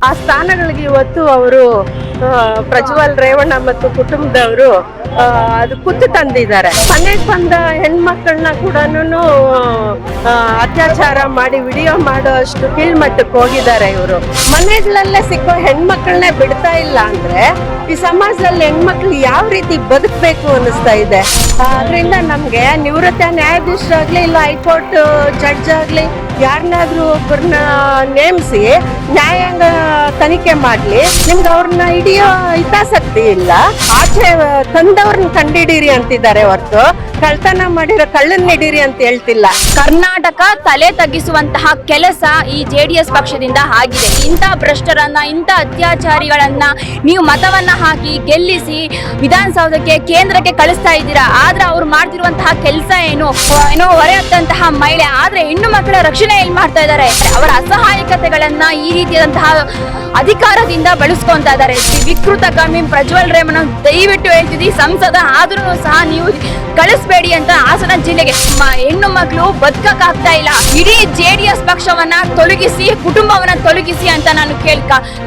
ಆ ಸ್ಥಾನಗಳಿಗೆ ಇವತ್ತು ಅವರು ಪ್ರಜ್ವಲ್ ರೇವಣ್ಣ ಮತ್ತು ಕುಟುಂಬದವರು ಅದು ಕುತ್ತು ತಂದಿದ್ದಾರೆ. ಮನೆಗೆ ಬಂದ ಹೆಣ್ಮಕ್ಳನ್ನ ಕೂಡ ಅತ್ಯಾಚಾರ ಮಾಡಿ ವಿಡಿಯೋ ಮಾಡೋ ಅಷ್ಟು ಕೀಳ್ಮಟ್ಟಕ್ಕೆ ಹೋಗಿದ್ದಾರೆ ಇವರು. ಮನೆಗಳಲ್ಲೇ ಸಿಕ್ಕೋ ಹೆಣ್ಮಕ್ಳನ್ನೇ ಬಿಡ್ತಾ ಇಲ್ಲ ಅಂದ್ರೆ ಈ ಸಮಾಜದಲ್ಲಿ ಹೆಣ್ಮಕ್ಳು ಯಾವ ರೀತಿ ಬದುಕಬೇಕು ಅನ್ನಿಸ್ತಾ ಇದೆ. ಅದರಿಂದ ನಮ್ಗೆ ನಿವೃತ್ತ ನ್ಯಾಯಾಧೀಶರಾಗ್ಲಿ ಇಲ್ಲ ಹೈಕೋರ್ಟ್ ಜಡ್ಜ್ ಆಗ್ಲಿ ಯಾರನ್ನಾದ್ರೂ ಒಬ್ಬರನ್ನ ನೇಮಿಸಿ ನ್ಯಾಯಾಂಗ ತನಿಖೆ ಮಾಡ್ಲಿ. ನಿಮ್ಗೆ ಅವ್ರನ್ನ ಹಿಡಿಯೋ ಹಿತಾಸಕ್ತಿ ಇಲ್ಲ. ಆಚೆ ತಂದವ್ರನ್ನ ಕಂಡಿಡೀರಿ ಅಂತಿದ್ದಾರೆ ಹೊರತು ಕಳ್ತನ ಮಾಡಿರೋ ಕಳ್ಳನ್ ಹಿಡೀರಿ ಅಂತ ಹೇಳ್ತಿಲ್ಲ. ಕರ್ನಾಟಕ ತಲೆ ತಗ್ಗಿಸುವಂತಹ ಕೆಲಸ ಈ JDS ಪಕ್ಷದಿಂದ ಆಗಿದೆ. ಇಂಥ ಭ್ರಷ್ಟರನ್ನ, ಇಂಥ ಅತ್ಯಾಚಾರಿಗಳನ್ನ ನೀವು ಮತವನ್ನ ಹಾಕಿ ಗೆಲ್ಲಿಸಿ ವಿಧಾನಸೌಧಕ್ಕೆ, ಕೇಂದ್ರಕ್ಕೆ ಕಳಿಸ್ತಾ ಇದ್ದೀರಾ. ಆದ್ರೆ ಅವ್ರು ಮಾಡ್ತಿರುವಂತಹ ಕೆಲಸ ಏನೋ ಹೊರೆ ಹತ್ತಂತಹ ಮಹಿಳೆ, ಆದ್ರೆ ಹೆಣ್ಣು ಮಕ್ಕಳ ರಕ್ಷಣೆ ಎಲ್ಲಿ ಮಾಡ್ತಾ ಇದ್ದಾರೆ? ಅವರ ಅಸಹಾಯಕತೆಗಳನ್ನ ಈ ರೀತಿಯಾದಂತಹ ಅಧಿಕಾರದಿಂದ ಬಳಸ್ಕೊಂತಾ ಇದ್ದಾರೆ. ವಿಕೃತ ಕರ್ಮಿ ಪ್ರಜ್ವಲ್ ರೇವಣ್ಣ ದಯವಿಟ್ಟು ಹೇಳ್ತಿದ್ವಿ, ಸಂಸದ ಆದ್ರೂ ಸಹ ನೀವು ಕಳಿಸ್ಬೇಡಿ ಅಂತ ಹಾಸನ ಜಿಲ್ಲೆಗೆ. ಹೆಣ್ಣು ಮಕ್ಕಳು ಬದುಕಕ್ಕಾಗ್ತಾ ಇಲ್ಲ. ಇಡೀ JDS ಪಕ್ಷವನ್ನ ತೊಲಗಿಸಿ, ಕುಟುಂಬವನ್ನ ತೊಲಗಿಸಿ ಅಂತ ನಾನು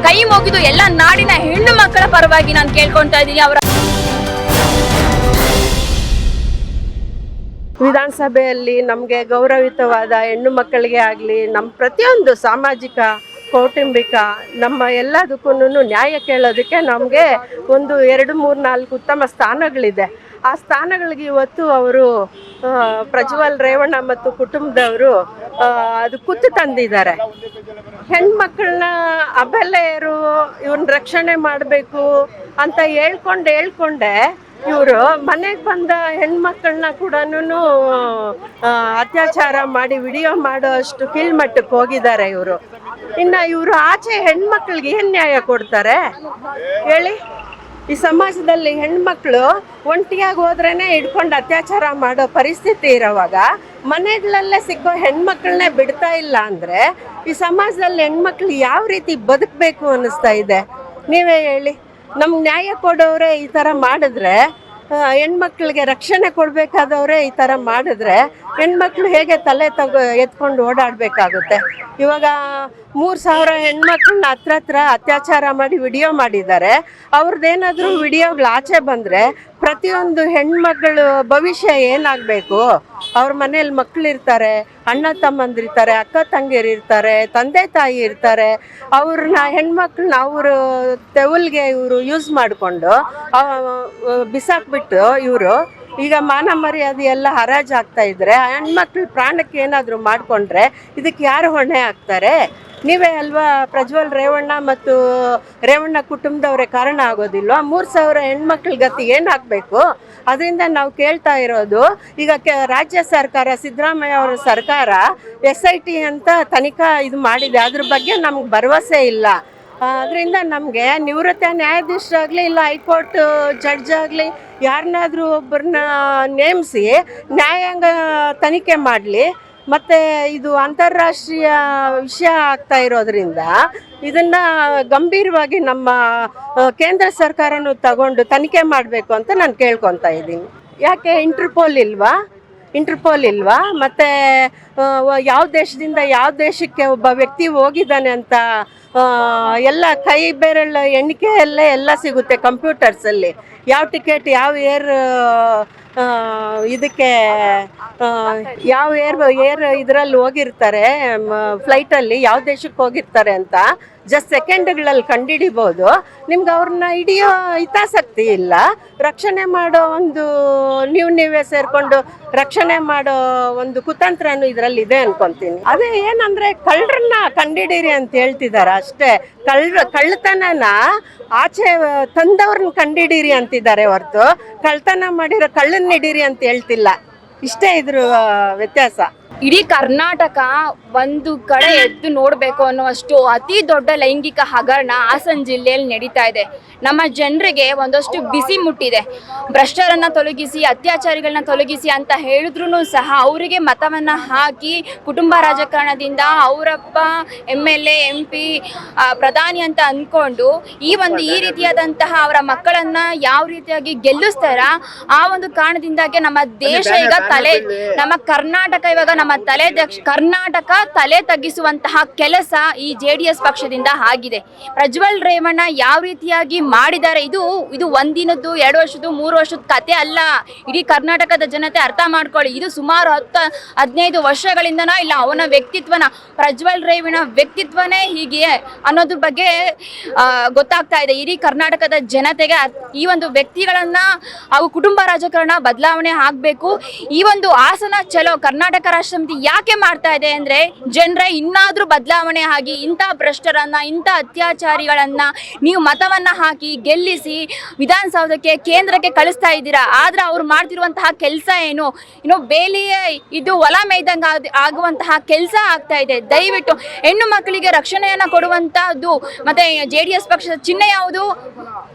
ಕೈ ಮುಗಿದು ಎಲ್ಲ ನಾಡಿನ ಹೆಣ್ಣು ಮಕ್ಕಳ ಪರವಾಗಿ ನಾನು ಕೇಳ್ಕೊಳ್ತಾ ಇದ್ದೀನಿ. ಅವರ ವಿಧಾನಸಭೆಯಲ್ಲಿ ನಮಗೆ ಗೌರವಿತವಾದ ಹೆಣ್ಣು ಮಕ್ಕಳಿಗೆ ಆಗಲಿ, ನಮ್ಮ ಪ್ರತಿಯೊಂದು ಸಾಮಾಜಿಕ ಕೌಟುಂಬಿಕ ನಮ್ಮ ಎಲ್ಲದಕ್ಕೂ ನ್ಯಾಯ ಕೇಳೋದಕ್ಕೆ ನಮಗೆ 1, 2, 3, 4 ಉತ್ತಮ ಸ್ಥಾನಗಳಿದೆ. ಆ ಸ್ಥಾನಗಳಿಗೆ ಇವತ್ತು ಅವರು ಪ್ರಜ್ವಲ್ ರೇವಣ್ಣ ಮತ್ತು ಕುಟುಂಬದವರು ಅದು ಕುತ್ತು ತಂದಿದ್ದಾರೆ. ಹೆಣ್ಮಕ್ಳನ್ನ ಅಬಲೆಯರು, ಇವ್ರನ್ನ ರಕ್ಷಣೆ ಮಾಡಬೇಕು ಅಂತ ಹೇಳ್ಕೊಂಡೆ ಇವರು ಮನೆಗೆ ಬಂದ ಹೆಣ್ಮಕ್ಳನ್ನ ಕೂಡ ಅತ್ಯಾಚಾರ ಮಾಡಿ ವಿಡಿಯೋ ಮಾಡೋ ಅಷ್ಟು ಕೀಳ್ಮಟ್ಟಕ್ಕೆ ಹೋಗಿದ್ದಾರೆ ಇವರು. ಇನ್ನು ಇವರು ಆಚೆ ಹೆಣ್ಮಕ್ಳಿಗೆ ಏನು ನ್ಯಾಯ ಕೊಡ್ತಾರೆ ಹೇಳಿ? ಈ ಸಮಾಜದಲ್ಲಿ ಹೆಣ್ಮಕ್ಳು ಒಂಟಿಯಾಗಿ ಹೋದ್ರೇನೆ ಹಿಡ್ಕೊಂಡು ಅತ್ಯಾಚಾರ ಮಾಡೋ ಪರಿಸ್ಥಿತಿ ಇರೋವಾಗ ಮನೆಗಳಲ್ಲೇ ಸಿಕ್ಕೋ ಹೆಣ್ಮಕ್ಳನ್ನೇ ಬಿಡ್ತಾ ಇಲ್ಲ ಅಂದ್ರೆ ಈ ಸಮಾಜದಲ್ಲಿ ಹೆಣ್ಮಕ್ಳು ಯಾವ ರೀತಿ ಬದುಕಬೇಕು ಅನ್ನಿಸ್ತಾ ಇದೆ? ನೀವೇ ಹೇಳಿ. ನಮ್ಗೆ ನ್ಯಾಯ ಕೊಡೋರೆ ಈ ಥರ ಮಾಡಿದ್ರೆ, ಹೆಣ್ಮಕ್ಳಿಗೆ ರಕ್ಷಣೆ ಕೊಡಬೇಕಾದವ್ರೆ ಈ ಥರ ಮಾಡಿದ್ರೆ ಹೆಣ್ಮಕ್ಳು ಹೇಗೆ ತಲೆ ಎತ್ಕೊಂಡು ಓಡಾಡಬೇಕಾಗುತ್ತೆ? ಇವಾಗ 3000 ಹೆಣ್ಮಕ್ಳನ್ನ ಹತ್ರ ಅತ್ಯಾಚಾರ ಮಾಡಿ ವಿಡಿಯೋ ಮಾಡಿದ್ದಾರೆ. ಅವ್ರದ್ದೇನಾದರೂ ವಿಡಿಯೋಗಳು ಆಚೆ ಬಂದರೆ ಪ್ರತಿಯೊಂದು ಹೆಣ್ಮಕ್ಳು ಭವಿಷ್ಯ ಏನಾಗಬೇಕು? ಅವ್ರ ಮನೇಲಿ ಮಕ್ಕಳಿರ್ತಾರೆ, ಅಣ್ಣ ತಮ್ಮಂದಿರ್ತಾರೆ, ಅಕ್ಕ ತಂಗಿರಿರ್ತಾರೆ, ತಂದೆ ತಾಯಿ ಇರ್ತಾರೆ. ಅವ್ರನ್ನ ಹೆಣ್ಮಕ್ಳನ್ನ ಅವರು ತೆವಲ್ಗೆ ಇವರು ಯೂಸ್ ಮಾಡಿಕೊಂಡು ಬಿಸಾಕ್ಬಿಟ್ಟು ಇವರು ಈಗ ಮಾನ ಮರ್ಯಾದೆ ಎಲ್ಲ ಹರಾಜಾಗ್ತಾ ಇದ್ರೆ ಹೆಣ್ಮಕ್ಳು ಪ್ರಾಣಕ್ಕೆ ಏನಾದರೂ ಮಾಡಿಕೊಂಡ್ರೆ ಇದಕ್ಕೆ ಯಾರು ಹೊಣೆ ಆಗ್ತಾರೆ? ನೀವೇ ಅಲ್ವಾ? ಪ್ರಜ್ವಲ್ ರೇವಣ್ಣ ಮತ್ತು ರೇವಣ್ಣ ಕುಟುಂಬದವರೇ ಕಾರಣ ಆಗೋದಿಲ್ವಾ? 3000 ಹೆಣ್ಮಕ್ಳ ಗತಿ ಏನಾಗಬೇಕು? ಅದರಿಂದ ನಾವು ಕೇಳ್ತಾ ಇರೋದು, ಈಗ ರಾಜ್ಯ ಸರ್ಕಾರ, ಸಿದ್ದರಾಮಯ್ಯ ಅವರ ಸರ್ಕಾರ SIT ಅಂತ ತನಿಖಾ ಇದು ಮಾಡಿದೆ. ಅದ್ರ ಬಗ್ಗೆ ನಮ್ಗೆ ಭರವಸೆ ಇಲ್ಲ. ಅದರಿಂದ ನಮಗೆ ನಿವೃತ್ತ ನ್ಯಾಯಾಧೀಶರಾಗಲಿ ಇಲ್ಲ ಹೈಕೋರ್ಟ್ ಜಡ್ಜ್ ಆಗಲಿ ಯಾರನ್ನಾದ್ರೂ ಒಬ್ಬರನ್ನ ನೇಮಿಸಿ ನ್ಯಾಯಾಂಗ ತನಿಖೆ ಮಾಡಲಿ. ಮತ್ತು ಇದು ಅಂತಾರಾಷ್ಟ್ರೀಯ ವಿಷಯ ಆಗ್ತಾ ಇರೋದ್ರಿಂದ ಇದನ್ನು ಗಂಭೀರವಾಗಿ ನಮ್ಮ ಕೇಂದ್ರ ಸರ್ಕಾರನೂ ತಗೊಂಡು ತನಿಖೆ ಮಾಡಬೇಕು ಅಂತ ನಾನು ಕೇಳ್ಕೊತಾ ಇದ್ದೀನಿ. ಯಾಕೆ ಇಂಟರ್ಪೋಲ್ ಇಲ್ವಾ? ಮತ್ತು ಯಾವ ದೇಶದಿಂದ ಯಾವ ದೇಶಕ್ಕೆ ಒಬ್ಬ ವ್ಯಕ್ತಿ ಹೋಗಿದ್ದಾನೆ ಅಂತ ಎಲ್ಲ ಕೈ ಬೆರಳು ಎಣಿಕೆಯಲ್ಲೇ ಎಲ್ಲ ಸಿಗುತ್ತೆ ಕಂಪ್ಯೂಟರ್ಸಲ್ಲಿ. ಯಾವ ಟಿಕೆಟ್, ಯಾವ ಇದಕ್ಕೆ ಯಾವ ಏರ್ ಇದರಲ್ಲಿ ಹೋಗಿರ್ತಾರೆ, ಫ್ಲೈಟಲ್ಲಿ ಯಾವ ದೇಶಕ್ಕೆ ಹೋಗಿರ್ತಾರೆ ಅಂತ ಜಸ್ಟ್ ಸೆಕೆಂಡ್ಗಳಲ್ಲಿ ಕಂಡುಹಿಡಿಬೋದು. ನಿಮ್ಗೆ ಅವ್ರನ್ನ ಹಿಡಿಯೋ ಹಿತಾಸಕ್ತಿ ಇಲ್ಲ. ರಕ್ಷಣೆ ಮಾಡೋ ಒಂದು ನೀವೇ ಸೇರಿಕೊಂಡು ರಕ್ಷಣೆ ಮಾಡೋ ಒಂದು ಕುತಂತ್ರನೂ ಇದರಲ್ಲಿ ಇದೆ ಅನ್ಕೊಂತೀನಿ. ಅದೇ ಏನಂದ್ರೆ ಕಳ್ಳರನ್ನ ಕಂಡಿಡೀರಿ ಅಂತ ಹೇಳ್ತಿದ್ದಾರೆ ಅಷ್ಟೇ. ಕಳ್ಳತನನ ಆಚೆ ತಂದವ್ರನ್ನ ಕಂಡಿಡೀರಿ ಅಂತಿದ್ದಾರೆ ಹೊರತು ಕಳ್ತನ ಮಾಡಿರೋ ಕಳ್ಳನ್ನ ಹಿಡೀರಿ ಅಂತ ಹೇಳ್ತಿಲ್ಲ. ಇಷ್ಟೇ ಇದ್ರ ವ್ಯತ್ಯಾಸ. ಇಡೀ ಕರ್ನಾಟಕ ಒಂದು ಕಡೆ ಎದ್ದು ನೋಡಬೇಕು ಅನ್ನುವಷ್ಟು ಅತಿ ದೊಡ್ಡ ಲೈಂಗಿಕ ಹಗರಣ ಹಾಸನ ಜಿಲ್ಲೆಯಲ್ಲಿ ನಡೀತಾ ಇದೆ. ನಮ್ಮ ಜನರಿಗೆ ಒಂದಷ್ಟು ಬಿಸಿ ಮುಟ್ಟಿದೆ. ಭ್ರಷ್ಟರನ್ನ ತೊಲಗಿಸಿ, ಅತ್ಯಾಚಾರಿಗಳನ್ನ ತೊಲಗಿಸಿ ಅಂತ ಹೇಳಿದ್ರು ಸಹ ಅವರಿಗೆ ಮತವನ್ನ ಹಾಕಿ ಕುಟುಂಬ ರಾಜಕಾರಣದಿಂದ ಅವರಪ್ಪ MLA MP ಪ್ರಧಾನಿ ಅಂತ ಅಂದ್ಕೊಂಡು ಈ ರೀತಿಯಾದಂತಹ ಅವರ ಮಕ್ಕಳನ್ನ ಯಾವ ರೀತಿಯಾಗಿ ಗೆಲ್ಲಿಸ್ತಾರ, ಆ ಒಂದು ಕಾರಣದಿಂದಾಗಿ ನಮ್ಮ ದೇಶ ಈಗ ನಮ್ಮ ಕರ್ನಾಟಕ ಇವಾಗ ನಮ್ಮ ಕರ್ನಾಟಕ ತಲೆ ತಗ್ಗಿಸುವಂತಹ ಕೆಲಸ ಈ JDS ಪಕ್ಷದಿಂದ ಆಗಿದೆ. ಪ್ರಜ್ವಲ್ ರೇವಣ್ಣ ಯಾವ ರೀತಿಯಾಗಿ ಮಾಡಿದ್ದಾರೆ, ಇದು ಒಂದಿನದ್ದು 2 ವರ್ಷದ್ದು 3 ವರ್ಷದ ಕತೆ ಅಲ್ಲ. ಇಡೀ ಕರ್ನಾಟಕದ ಜನತೆ ಅರ್ಥ ಮಾಡ್ಕೊಳ್ಳಿ. ಇದು ಸುಮಾರು 10-15 ವರ್ಷಗಳಿಂದನೋ ಇಲ್ಲ ಅವನ ವ್ಯಕ್ತಿತ್ವನ, ಪ್ರಜ್ವಲ್ ರೇವಣ್ಣ ವ್ಯಕ್ತಿತ್ವನೇ ಹೀಗೆ ಅನ್ನೋದ್ರ ಬಗ್ಗೆ ಗೊತ್ತಾಗ್ತಾ ಇದೆ ಇಡೀ ಕರ್ನಾಟಕದ ಜನತೆಗೆ. ಈ ಒಂದು ವ್ಯಕ್ತಿಗಳನ್ನ ಹಾಗೂ ಕುಟುಂಬ ರಾಜಕಾರಣ ಬದಲಾವಣೆ ಆಗಬೇಕು. ಈ ಒಂದು ಹಾಸನ ಚಲೋ ಕರ್ನಾಟಕ ರಾಷ್ಟ್ರ ಸಮಿತಿ ಯಾಕೆ ಮಾಡ್ತಾ ಇದೆ ಅಂದ್ರೆ, ಜನರೇ ಇನ್ನಾದ್ರೂ ಬದಲಾವಣೆ ಆಗಿ ಇಂಥ ಭ್ರಷ್ಟರನ್ನ, ಇಂಥ ಅತ್ಯಾಚಾರಿಗಳನ್ನ ನೀವು ಮತವನ್ನ ಹಾಕಿ ಗೆಲ್ಲಿಸಿ ವಿಧಾನಸೌಧಕ್ಕೆ, ಕೇಂದ್ರಕ್ಕೆ ಕಳಿಸ್ತಾ ಇದ್ದೀರಾ. ಆದ್ರೆ ಅವ್ರು ಮಾಡ್ತಿರುವಂತಹ ಕೆಲಸ ಏನು, ಬೇಲಿ ಇದು ಹೊಲ ಮೇಯ್ದಂಗ ಆಗುವಂತಹ ಕೆಲಸ ಆಗ್ತಾ ಇದೆ. ದಯವಿಟ್ಟು ಹೆಣ್ಣು ಮಕ್ಕಳಿಗೆ ರಕ್ಷಣೆಯನ್ನ ಕೊಡುವಂತಹದ್ದು. ಮತ್ತೆ JDS ಪಕ್ಷದ ಚಿಹ್ನೆ ಯಾವುದು,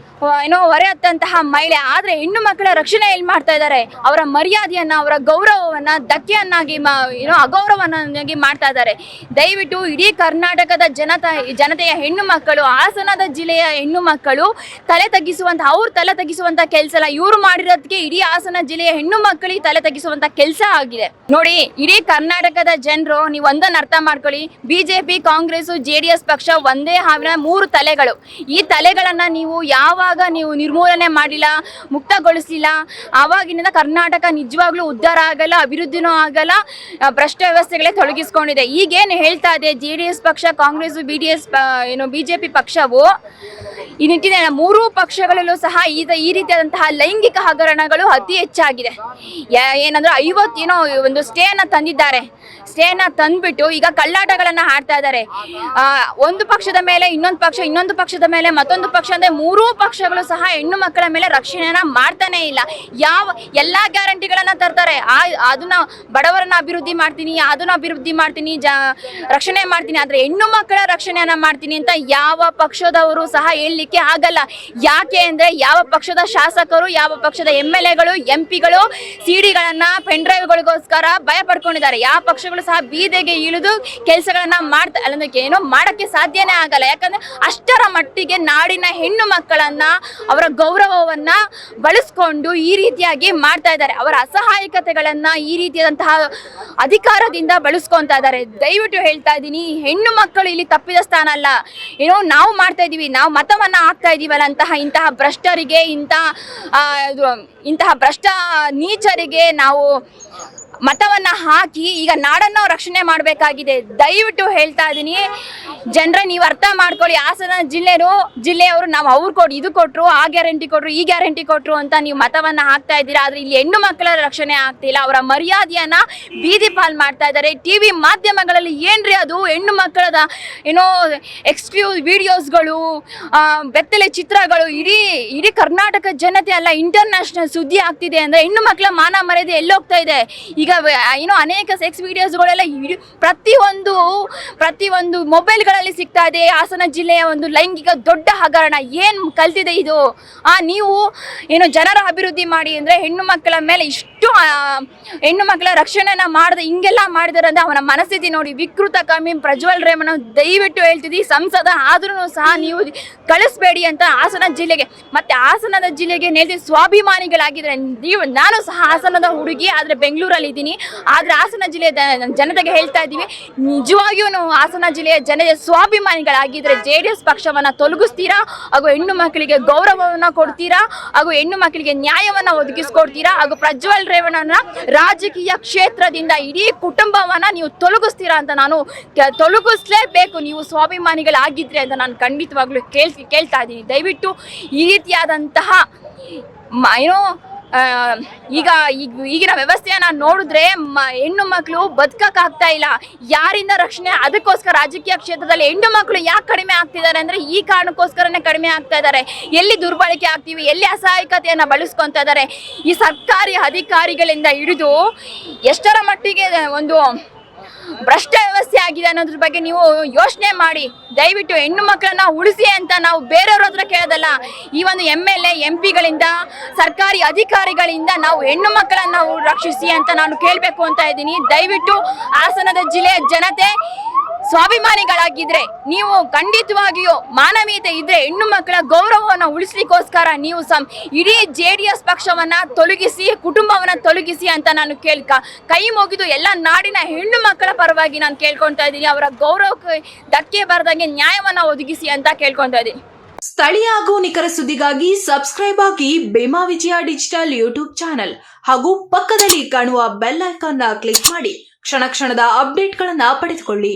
ಹೊರೆ ಹತ್ತಂತಹ ಮಹಿಳೆ. ಆದ್ರೆ ಹೆಣ್ಣು ಮಕ್ಕಳ ರಕ್ಷಣೆ ಎಲ್ಲಿ ಮಾಡ್ತಾ ಇದ್ದಾರೆ? ಅವರ ಮರ್ಯಾದೆಯನ್ನ, ಅವರ ಗೌರವವನ್ನ ಧಕ್ಕೆಯನ್ನಾಗಿ ಅಗೌರವನ್ನಾಗಿ ಮಾಡ್ತಾ ಇದ್ದಾರೆ. ದಯವಿಟ್ಟು ಇಡೀ ಕರ್ನಾಟಕದ ಜನತೆಯ ಹೆಣ್ಣು ಮಕ್ಕಳು, ಹಾಸನದ ಜಿಲ್ಲೆಯ ಹೆಣ್ಣು ಮಕ್ಕಳು ತಲೆ ತಗ್ಗಿಸುವಂತ ಕೆಲಸ ಅಲ್ಲ. ಇವರು ಮಾಡಿರೋದಕ್ಕೆ ಇಡೀ ಹಾಸನ ಜಿಲ್ಲೆಯ ಹೆಣ್ಣು ಮಕ್ಕಳಿಗೆ ತಲೆ ತಗ್ಗಿಸುವಂತ ಕೆಲಸ ಆಗಿದೆ. ನೋಡಿ, ಇಡೀ ಕರ್ನಾಟಕದ ಜನರು ನೀವು ಒಂದನ್ನು ಅರ್ಥ ಮಾಡ್ಕೊಳ್ಳಿ. ಬಿಜೆಪಿ, ಕಾಂಗ್ರೆಸ್, JDS ಪಕ್ಷ ಒಂದೇ ಹಾವಿನ 3 ತಲೆಗಳು. ಈ ತಲೆಗಳನ್ನ ನೀವು ಯಾವಾಗ ನೀವು ನಿರ್ಮೂಲನೆ ಮಾಡಿಲ್ಲ, ಮುಕ್ತಗೊಳಿಸಿಲ್ಲ, ಆವಾಗಿನಿಂದ ಕರ್ನಾಟಕ ನಿಜವಾಗ್ಲೂ ಉದ್ಧಾರ ಆಗಲ್ಲ, ಅಭಿವೃದ್ಧಿನೂ ಆಗಲ್ಲ, ಭ್ರಷ್ಟ ವ್ಯವಸ್ಥೆಗಳೇ ತೊಡಗಿಸ್ಕೊಂಡಿದೆ. ಈಗೇನು ಹೇಳ್ತಾ ಇದೆ JDS ಪಕ್ಷ, ಕಾಂಗ್ರೆಸ್, ಬಿಜೆಪಿ ಪಕ್ಷವು ಈ ನಿಟ್ಟಿನ 3 ಪಕ್ಷಗಳಲ್ಲೂ ಸಹ ಈ ರೀತಿಯಾದಂತಹ ಲೈಂಗಿಕ ಹಗರಣಗಳು ಅತಿ ಹೆಚ್ಚಾಗಿದೆ. ಏನಂದ್ರೆ 50 ಒಂದು ಸ್ಟೇನ ತಂದಿದ್ದಾರೆ. ಸ್ಟೇನ ತಂದ್ಬಿಟ್ಟು ಈಗ ಕಳ್ಳಾಟಗಳನ್ನ ಆಡ್ತಾ ಇದ್ದಾರೆ. ಒಂದು ಪಕ್ಷದ ಮೇಲೆ ಇನ್ನೊಂದು ಪಕ್ಷದ ಮೇಲೆ ಮತ್ತೊಂದು ಪಕ್ಷ ಅಂದ್ರೆ 3 ಪಕ್ಷಗಳು ಸಹ ಹೆಣ್ಣು ಮಕ್ಕಳ ಮೇಲೆ ರಕ್ಷಣೆಯನ್ನ ಮಾಡ್ತಾನೆ ಇಲ್ಲ. ಎಲ್ಲಾ ಗ್ಯಾರಂಟಿಗಳನ್ನ ತರ್ತಾರೆ. ಅದನ್ನ ಬಡವರನ್ನ ಅಭಿವೃದ್ಧಿ ಮಾಡ್ತೀನಿ, ರಕ್ಷಣೆ ಮಾಡ್ತೀನಿ, ಆದ್ರೆ ಹೆಣ್ಣು ಮಕ್ಕಳ ರಕ್ಷಣೆಯನ್ನ ಮಾಡ್ತೀನಿ ಅಂತ ಯಾವ ಪಕ್ಷದವರು ಸಹ ಹೇಳಲಿಕ್ಕೆ ಆಗಲ್ಲ. ಯಾಕೆ ಅಂದ್ರೆ ಯಾವ ಪಕ್ಷದ ಶಾಸಕರು, ಯಾವ ಪಕ್ಷದ MLAಗಳು, MP ಗಳು ಸಿಡಿಗಳನ್ನ, ಪೆನ್ ಡ್ರೈವ್ಗಳಿಗೋಸ್ಕರ ಭಯ ಪಡ್ಕೊಂಡಿದ್ದಾರೆ. ಯಾವ ಪಕ್ಷಗಳು ಸಹ ಬೀದಿಗೆ ಇಳಿದು ಕೆಲಸಗಳನ್ನ ಮಾಡಕ್ಕೆ ಸಾಧ್ಯನೇ ಆಗಲ್ಲ. ಯಾಕಂದ್ರೆ ಅಷ್ಟರ ಮಟ್ಟಿಗೆ ನಾಡಿನ ಹೆಣ್ಣು ಮಕ್ಕಳನ್ನ, ಅವರ ಗೌರವವನ್ನ ಬಳಸ್ಕೊಂಡು ಈ ರೀತಿಯಾಗಿ ಮಾಡ್ತಾ ಇದ್ದಾರೆ. ಅವರ ಅಸಹಾಯಕತೆಗಳನ್ನ ಈ ರೀತಿಯಾದಂತಹ ಅಧಿಕಾರದಿಂದ ಬಳಸ್ಕೊಂತಾ ಇದ್ದಾರೆ. ದಯವಿಟ್ಟು ಹೇಳ್ತಾ ಇದ್ದೀನಿ, ಹೆಣ್ಣು ಮಕ್ಕಳು ಇಲ್ಲಿ ತಪ್ಪಿದ ಸ್ಥಾನ ಅಲ್ಲ. ನಾವು ಮಾಡ್ತಾ ಇದೀವಿ, ನಾವು ಮತವನ್ನ ಹಾಕ್ತಾ ಇದೀವಲ್ಲ ಇಂತಹ ಭ್ರಷ್ಟರಿಗೆ, ಇಂತಹ ಭ್ರಷ್ಟ ನೀಚರಿಗೆ ನಾವು ಮತವನ್ನ ಹಾಕಿ ಈಗ ನಾಡನ್ನು ರಕ್ಷಣೆ ಮಾಡಬೇಕಾಗಿದೆ. ದಯವಿಟ್ಟು ಹೇಳ್ತಾ ಇದ್ದೀನಿ, ಜನರೇ ನೀವು ಅರ್ಥ ಮಾಡ್ಕೊಳ್ಳಿ. ಹಾಸನ ಜಿಲ್ಲೆಯವರು ನಾವು ಇದು ಕೊಟ್ರು, ಆ ಗ್ಯಾರಂಟಿ ಕೊಟ್ರು, ಈ ಗ್ಯಾರಂಟಿ ಕೊಟ್ರು ಅಂತ ನೀವು ಮತವನ್ನ ಹಾಕ್ತಾ ಇದ್ದೀರಾ. ಆದ್ರೆ ಇಲ್ಲಿ ಹೆಣ್ಣು ಮಕ್ಕಳ ರಕ್ಷಣೆ ಆಗ್ತಿಲ್ಲ. ಅವರ ಮರ್ಯಾದೆಯನ್ನ ಬೀದಿ ಪಾಲ್ ಮಾಡ್ತಾ ಇದ್ದಾರೆ. TV ಮಾಧ್ಯಮಗಳಲ್ಲಿ ಏನ್ರಿ ಅದು ಹೆಣ್ಣು ಮಕ್ಕಳದ ಎಕ್ಸ್ಕ್ಲೂಸಿವ್ ವಿಡಿಯೋಸ್ಗಳು, ಬೆತ್ತಲೆ ಚಿತ್ರಗಳು ಇಡೀ ಕರ್ನಾಟಕ ಜನತೆ ಅಲ್ಲ, ಇಂಟರ್ನ್ಯಾಷನಲ್ ಸುದ್ದಿ ಆಗ್ತಿದೆ ಅಂದ್ರೆ ಹೆಣ್ಣು ಮಕ್ಕಳ ಮಾನ ಮರ್ಯಾದೆ ಎಲ್ಲೋಗ್ತಾ ಇದೆ. ಈಗ ಅನೇಕ ಸೆಕ್ಸ್ ವಿಡಿಯೋಸ್ಗಳೆಲ್ಲ ಪ್ರತಿಯೊಂದು ಮೊಬೈಲ್ಗಳಲ್ಲಿ ಸಿಗ್ತಾ ಇದೆ. ಹಾಸನ ಜಿಲ್ಲೆಯ ಒಂದು ಲೈಂಗಿಕ ದೊಡ್ಡ ಹಗರಣ ಏನ್ ಕಲ್ತಿದೆ ಇದು. ನೀವು ಜನರ ಅಭಿವೃದ್ಧಿ ಮಾಡಿ ಅಂದ್ರೆ ಹೆಣ್ಣು ಮಕ್ಕಳ ಮೇಲೆ ಇಷ್ಟು ಹೆಣ್ಣು ಮಕ್ಕಳ ರಕ್ಷಣೆನ ಹಿಂಗೆಲ್ಲ ಮಾಡಿದಾರೆ ಅಂದ್ರೆ ಅವನ ಮನಸ್ಥಿತಿ ನೋಡಿ. ವಿಕೃತ ಕಮ್ಮಿ ಪ್ರಜ್ವಲ್ ರೇವಣ್ಣ ದಯವಿಟ್ಟು ಹೇಳ್ತಿದ್ದಿ, ಸಂಸದ ಆದ್ರೂ ಸಹ ನೀವು ಕಳಿಸ್ಬೇಡಿ ಅಂತ ಹಾಸನ ಜಿಲ್ಲೆಗೆ. ಮತ್ತೆ ಹಾಸನದ ಜಿಲ್ಲೆಗೆ ಸ್ವಾಭಿಮಾನಿಗಳಾಗಿದ್ರೆ ನಾನು ಸಹ ಹಾಸನದ ಹುಡುಗಿ, ಆದ್ರೆ ಬೆಂಗಳೂರಲ್ಲಿ ಇದ್ದೀನಿ. ಆದ್ರೆ ಹಾಸನ ಜಿಲ್ಲೆಯ ಜನತೆಗೆ ಹೇಳ್ತಾ ಇದ್ದೀವಿ, ನಿಜವಾಗಿಯೂ ಹಾಸನ ಜಿಲ್ಲೆಯ ಜನತೆ ಸ್ವಾಭಿಮಾನಿಗಳಾಗಿದ್ರೆ JDS ಪಕ್ಷವನ್ನ ತೊಲಗಿಸ್ತೀರಾ, ಹಾಗೂ ಹೆಣ್ಣು ಮಕ್ಕಳಿಗೆ ಗೌರವವನ್ನ ಕೊಡ್ತೀರಾ, ಹಾಗೂ ಹೆಣ್ಣು ಮಕ್ಕಳಿಗೆ ನ್ಯಾಯವನ್ನ ಒದಗಿಸ್ಕೊಡ್ತೀರಾ, ಹಾಗೂ ಪ್ರಜ್ವಲ್ ರೇವಣ್ಣನ ರಾಜಕೀಯ ಕ್ಷೇತ್ರದಿಂದ ಇಡೀ ಕುಟುಂಬವನ್ನ ನೀವು ತೊಲಗಿಸ್ತೀರಾ ಅಂತ ನಾನು ತೊಲಗಿಸ್ಲೇಬೇಕು. ನೀವು ಸ್ವಾಭಿಮಾನಿಗಳಾಗಿದ್ರೆ ಅಂತ ನಾನು ಖಂಡಿತವಾಗ್ಲೂ ಕೇಳ್ತಾ ಇದ್ದೀನಿ. ದಯವಿಟ್ಟು ಈ ರೀತಿಯಾದಂತಹ ಈಗಿನ ವ್ಯವಸ್ಥೆಯನ್ನ ನೋಡಿದ್ರೆ ಹೆಣ್ಣು ಮಕ್ಕಳು ಬದುಕಕ್ಕಾಗ್ತಾ ಇಲ್ಲ. ಯಾರಿಂದ ರಕ್ಷಣೆ? ಅದಕ್ಕೋಸ್ಕರ ರಾಜಕೀಯ ಕ್ಷೇತ್ರದಲ್ಲಿ ಹೆಣ್ಣು ಮಕ್ಕಳು ಯಾಕೆ ಕಡಿಮೆ ಆಗ್ತಿದ್ದಾರೆ ಅಂದ್ರೆ ಈ ಕಾರಣಕ್ಕೋಸ್ಕರನೇ ಕಡಿಮೆ ಆಗ್ತಾ ಇದ್ದಾರೆ. ಎಲ್ಲಿ ದುರ್ಬಳಕೆ ಆಗ್ತೀವಿ, ಎಲ್ಲಿ ಅಸಹಾಯಕತೆಯನ್ನ ಬಳಸ್ಕೊಂತ ಇದ್ದಾರೆ. ಈ ಸರ್ಕಾರಿ ಅಧಿಕಾರಿಗಳಿಂದ ಹಿಡಿದು ಎಷ್ಟರ ಮಟ್ಟಿಗೆ ಒಂದು ಭ್ರಷ್ಟ ವ್ಯವಸ್ಥೆ ಆಗಿದೆ ಅನ್ನೋದ್ರ ಬಗ್ಗೆ ನೀವು ಯೋಚನೆ ಮಾಡಿ. ದಯವಿಟ್ಟು ಹೆಣ್ಣು ಮಕ್ಕಳನ್ನ ಉಳಿಸಿ ಅಂತ ನಾವು ಬೇರೆಯವ್ರ ಹತ್ರ ಕೇಳೋದಲ್ಲ. ಈ ಒಂದು MLA MP ಗಳಿಂದ, ಸರ್ಕಾರಿ ಅಧಿಕಾರಿಗಳಿಂದ ನಾವು ಹೆಣ್ಣು ಮಕ್ಕಳನ್ನ ರಕ್ಷಿಸಿ ಅಂತ ನಾನು ಕೇಳಬೇಕು ಅಂತ ಇದ್ದೀನಿ. ದಯವಿಟ್ಟು ಹಾಸನದ ಜಿಲ್ಲೆಯ ಜನತೆ ಸ್ವಾಭಿಮಾನಿಗಳಾಗಿದ್ರೆ ನೀವು ಖಂಡಿತವಾಗಿಯೂ ಮಾನವೀಯತೆ ಇದ್ರೆ ಹೆಣ್ಣು ಮಕ್ಕಳ ಗೌರವವನ್ನು ಉಳಿಸ್ಲಿಕ್ಕೋಸ್ಕರ ನೀವು ಇಡೀ JDS ಪಕ್ಷವನ್ನ ತೊಲಗಿಸಿ, ಕುಟುಂಬವನ್ನ ತೊಲಗಿಸಿ ಅಂತ ನಾನು ಕೈ ಮುಗಿದು ಎಲ್ಲ ನಾಡಿನ ಹೆಣ್ಣು ಮಕ್ಕಳ ಪರವಾಗಿ ನಾನು ಕೇಳ್ಕೊಳ್ತಾ ಇದ್ದೀನಿ. ಅವರ ಗೌರವಕ್ಕೆ ಧಕ್ಕೆ ಬರದಂಗೆ ನ್ಯಾಯವನ್ನ ಒದಗಿಸಿ ಅಂತ ಕೇಳ್ಕೊಳ್ತಾ ಇದ್ದೀನಿ. ಸ್ಥಳೀಯ ಹಾಗೂ ನಿಖರ ಸುದ್ದಿಗಾಗಿ ಸಬ್ಸ್ಕ್ರೈಬ್ ಆಗಿ ಬೇಮಾ ವಿಜಯ ಡಿಜಿಟಲ್ ಯೂಟ್ಯೂಬ್ ಚಾನೆಲ್ ಹಾಗೂ ಪಕ್ಕದಲ್ಲಿ ಕಾಣುವ ಬೆಲ್ ಐಕಾನ್ ಕ್ಲಿಕ್ ಮಾಡಿ ಕ್ಷಣ ಕ್ಷಣದ ಅಪ್ಡೇಟ್ಗಳನ್ನು ಪಡೆದುಕೊಳ್ಳಿ.